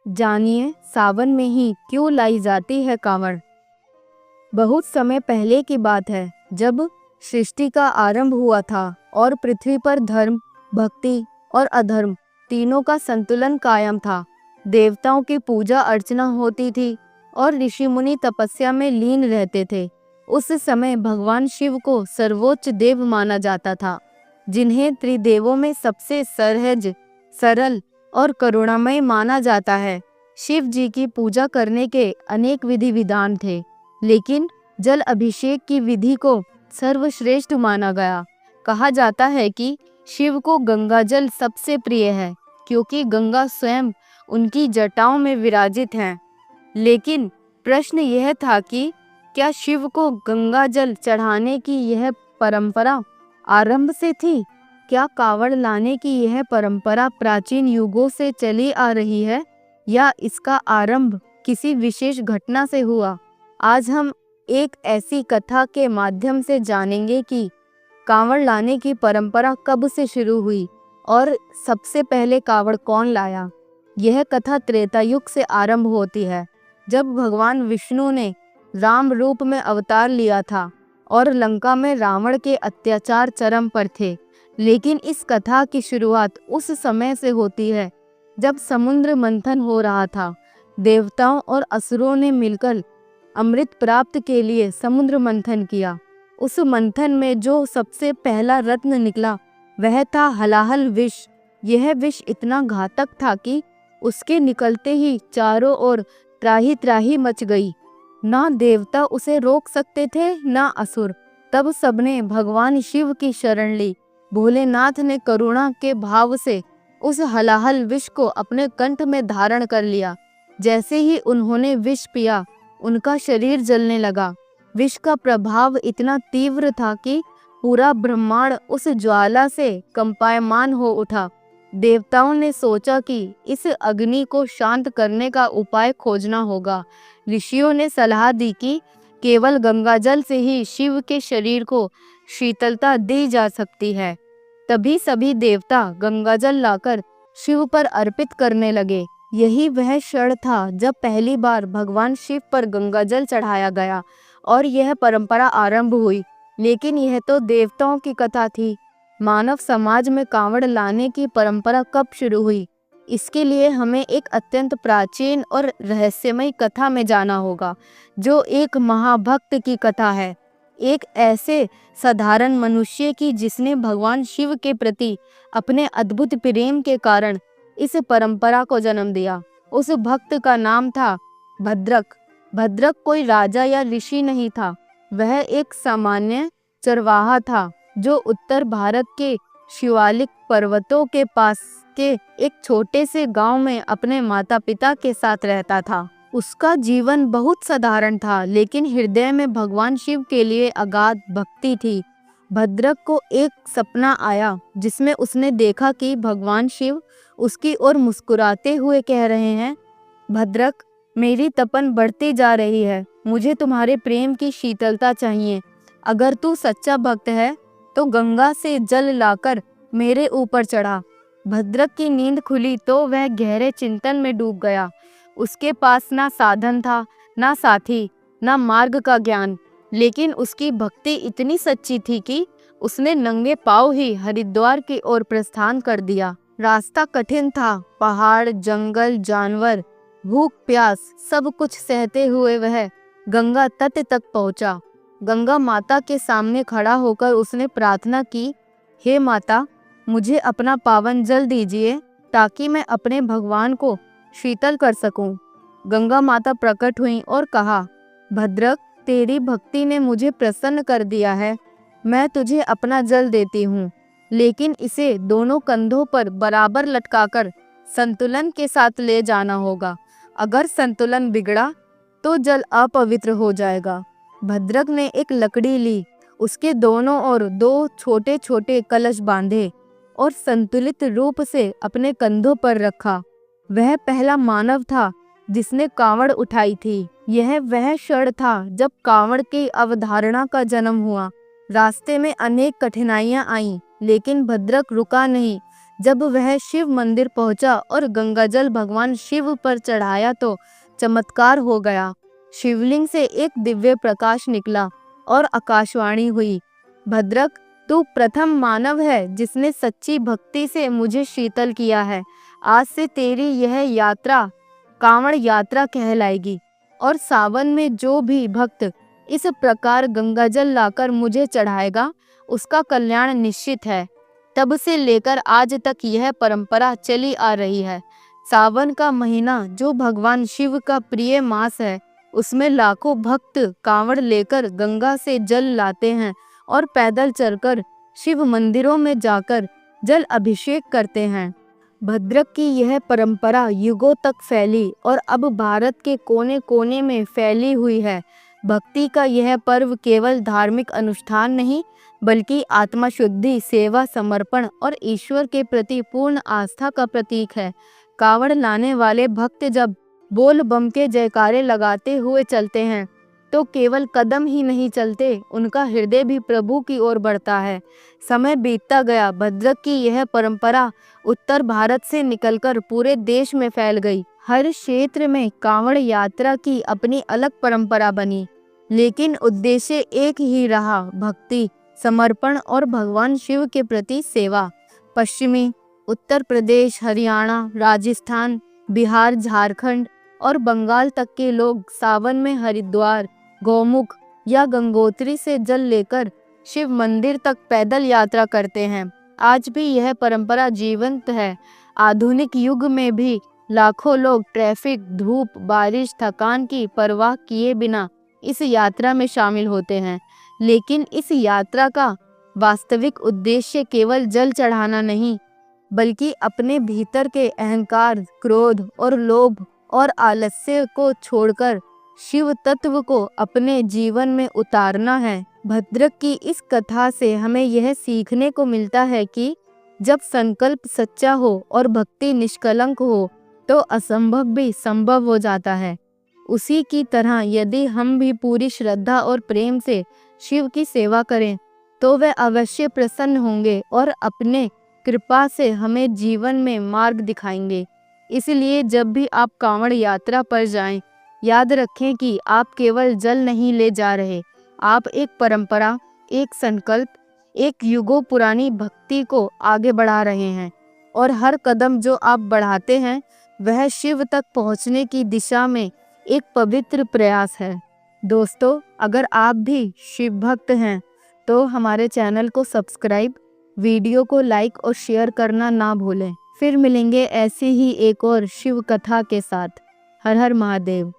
जानिए सावन में ही क्यों लाई जाती है कांवड़। बहुत समय पहले की बात है, जब सृष्टि का आरंभ हुआ था और पृथ्वी पर धर्म, भक्ति और अधर्म तीनों का संतुलन कायम था। देवताओं की पूजा अर्चना होती थी और ऋषि मुनि तपस्या में लीन रहते थे। उस समय भगवान शिव को सर्वोच्च देव माना जाता था, जिन्हें त्रिदेवों में सबसे सहज, सरल और करुणामय माना जाता है। शिव जी की पूजा करने के अनेक विधि विधान थे, लेकिन जल अभिषेक की विधि को सर्वश्रेष्ठ माना गया। कहा जाता है कि शिव को गंगा जल सबसे प्रिय है, क्योंकि गंगा स्वयं उनकी जटाओं में विराजित हैं। लेकिन प्रश्न यह था कि क्या शिव को गंगा जल चढ़ाने की यह परंपरा आरंभ से थी? क्या कांवड़ लाने की यह परंपरा प्राचीन युगों से चली आ रही है, या इसका आरंभ किसी विशेष घटना से हुआ? आज हम एक ऐसी कथा के माध्यम से जानेंगे कि कांवड़ लाने की परंपरा कब से शुरू हुई और सबसे पहले कांवड़ कौन लाया। यह कथा त्रेता युग से आरंभ होती है, जब भगवान विष्णु ने राम रूप में अवतार लिया था और लंका में रावण के अत्याचार चरम पर थे। लेकिन इस कथा की शुरुआत उस समय से होती है जब समुद्र मंथन हो रहा था। देवताओं और असुरों ने मिलकर अमृत प्राप्त के लिए समुद्र मंथन किया। उस मंथन में जो सबसे पहला रत्न निकला वह था हलाहल विष। यह विष इतना घातक था कि उसके निकलते ही चारों ओर त्राही त्राही मच गई। ना देवता उसे रोक सकते थे, ना असुर। तब सबने भगवान शिव की शरण ली। भोलेनाथ ने करुणा के भाव से उस हलाहल विष को अपने कंठ में धारण कर लिया। जैसे ही उन्होंने विष पिया, उनका शरीर जलने लगा। विष का प्रभाव इतना तीव्र था कि पूरा ब्रह्मांड उस ज्वाला से कंपायमान हो उठा। देवताओं ने सोचा कि इस अग्नि को शांत करने का उपाय खोजना होगा। ऋषियों ने सलाह दी कि केवल गंगाजल से ही शिव के शरीर को शीतलता दी जा सकती है। तभी सभी देवता गंगाजल लाकर शिव पर अर्पित करने लगे। यही वह क्षण था जब पहली बार भगवान शिव पर गंगाजल चढ़ाया गया और यह परंपरा आरंभ हुई। लेकिन यह तो देवताओं की कथा थी। मानव समाज में कांवड़ लाने की परंपरा कब शुरू हुई, इसके लिए हमें एक अत्यंत प्राचीन और रहस्यमय कथा में जाना होगा, जो एक महाभक्त की कथा है। एक ऐसे साधारण मनुष्य की जिसने भगवान शिव के प्रति अपने अद्भुत प्रेम के कारण इस परंपरा को जन्म दिया। उस भक्त का नाम था भद्रक। भद्रक कोई राजा या ऋषि नहीं था, वह एक सामान्य चरवाहा था जो उत्तर भारत के शिवालिक पर्वतों के पास के एक छोटे से गांव में अपने माता पिता के साथ रहता था। उसका जीवन बहुत साधारण था, लेकिन हृदय में भगवान शिव के लिए अगाध भक्ति थी। भद्रक को एक सपना आया जिसमें उसने देखा कि भगवान शिव उसकी ओर मुस्कुराते हुए कह रहे हैं, भद्रक, मेरी तपन बढ़ती जा रही है, मुझे तुम्हारे प्रेम की शीतलता चाहिए। अगर तू सच्चा भक्त है तो गंगा से जल लाकर मेरे ऊपर चढ़ा। भद्रक की नींद खुली तो वह गहरे चिंतन में डूब गया। उसके पास ना साधन था, ना साथी, ना मार्ग का ज्ञान, लेकिन उसकी भक्ति इतनी सच्ची थी कि उसने नंगे पांव ही हरिद्वार की ओर प्रस्थान कर दिया। रास्ता कठिन था, पहाड़, जंगल, जानवर, भूख प्यास सब कुछ सहते हुए वह गंगा तट तक पहुंचा। गंगा माता के सामने खड़ा होकर उसने प्रार्थना की, हे माता, मुझे अपना पावन जल दीजिए ताकि मैं अपने भगवान को शीतल कर सकूं। गंगा माता प्रकट हुई और कहा, भद्रक, तेरी भक्ति ने मुझे प्रसन्न कर दिया है। मैं तुझे अपना जल देती हूँ, लेकिन इसे दोनों कंधों पर बराबर लटकाकर संतुलन के साथ ले जाना होगा। अगर संतुलन बिगड़ा तो जल अपवित्र हो जाएगा। भद्रक ने एक लकड़ी ली, उसके दोनों ओर दो छोटे छोटे कलश बांधे और संतुलित रूप से अपने कंधों पर रखा। वह पहला मानव था जिसने कांवड़ उठाई थी। यह वह क्षण था जब कांवड़ की अवधारणा का जन्म हुआ। रास्ते में अनेक कठिनाइयां आईं, लेकिन भद्रक रुका नहीं। जब वह शिव मंदिर पहुंचा और गंगाजल भगवान शिव पर चढ़ाया तो चमत्कार हो गया। शिवलिंग से एक दिव्य प्रकाश निकला और आकाशवाणी हुई, भद्रक, तू प्रथम मानव है जिसने सच्ची भक्ति से मुझे शीतल किया है। आज से तेरी यह यात्रा कांवड़ यात्रा कहलाएगी और सावन में जो भी भक्त इस प्रकार गंगाजल लाकर मुझे चढ़ाएगा उसका कल्याण निश्चित है। तब से लेकर आज तक यह परंपरा चली आ रही है। सावन का महीना जो भगवान शिव का प्रिय मास है, उसमें लाखों भक्त कांवड़ लेकर गंगा से जल लाते हैं और पैदल चलकर शिव मंदिरों में जाकर जल अभिषेक करते हैं। भद्रक की यह परंपरा युगों तक फैली और अब भारत के कोने कोने में फैली हुई है। भक्ति का यह पर्व केवल धार्मिक अनुष्ठान नहीं, बल्कि आत्मा शुद्धि, सेवा, समर्पण और ईश्वर के प्रति पूर्ण आस्था का प्रतीक है। कावड़ लाने वाले भक्त जब बोल बम के जयकारे लगाते हुए चलते हैं तो केवल कदम ही नहीं चलते, उनका हृदय भी प्रभु की ओर बढ़ता है। समय बीतता गया, भद्रक की यह परंपरा उत्तर भारत से निकलकर पूरे देश में फैल गई। हर क्षेत्र में कांवड़ यात्रा की अपनी अलग परंपरा बनी, लेकिन उद्देश्य एक ही रहा, भक्ति, समर्पण और भगवान शिव के प्रति सेवा। पश्चिमी उत्तर प्रदेश, हरियाणा, राजस्थान, बिहार, झारखंड और बंगाल तक के लोग सावन में हरिद्वार, गौमुख या गंगोत्री से जल लेकर शिव मंदिर तक पैदल यात्रा करते हैं। आज भी यह परंपरा जीवंत है। आधुनिक युग में भी लाखों लोग ट्रैफिक, धूप, बारिश, थकान की परवाह किए बिना इस यात्रा में शामिल होते हैं। लेकिन इस यात्रा का वास्तविक उद्देश्य केवल जल चढ़ाना नहीं, बल्कि अपने भीतर के अहंकार, क्रोध और लोभ और आलस्य को छोड़कर शिव तत्व को अपने जीवन में उतारना है। भद्रक की इस कथा से हमें यह सीखने को मिलता है कि जब संकल्प सच्चा हो और भक्ति निष्कलंक हो तो असंभव भी संभव हो जाता है। उसी की तरह यदि हम भी पूरी श्रद्धा और प्रेम से शिव की सेवा करें तो वह अवश्य प्रसन्न होंगे और अपने कृपा से हमें जीवन में मार्ग दिखाएंगे। इसलिए जब भी आप कांवड़ यात्रा पर जाएं, याद रखें कि आप केवल जल नहीं ले जा रहे, आप एक परंपरा, एक संकल्प, एक युगों पुरानी भक्ति को आगे बढ़ा रहे हैं और हर कदम जो आप बढ़ाते हैं वह शिव तक पहुंचने की दिशा में एक पवित्र प्रयास है। दोस्तों, अगर आप भी शिव भक्त हैं तो हमारे चैनल को सब्सक्राइब, वीडियो को लाइक और शेयर करना ना भूलें। फिर मिलेंगे ऐसी ही एक और शिव कथा के साथ। हर हर महादेव।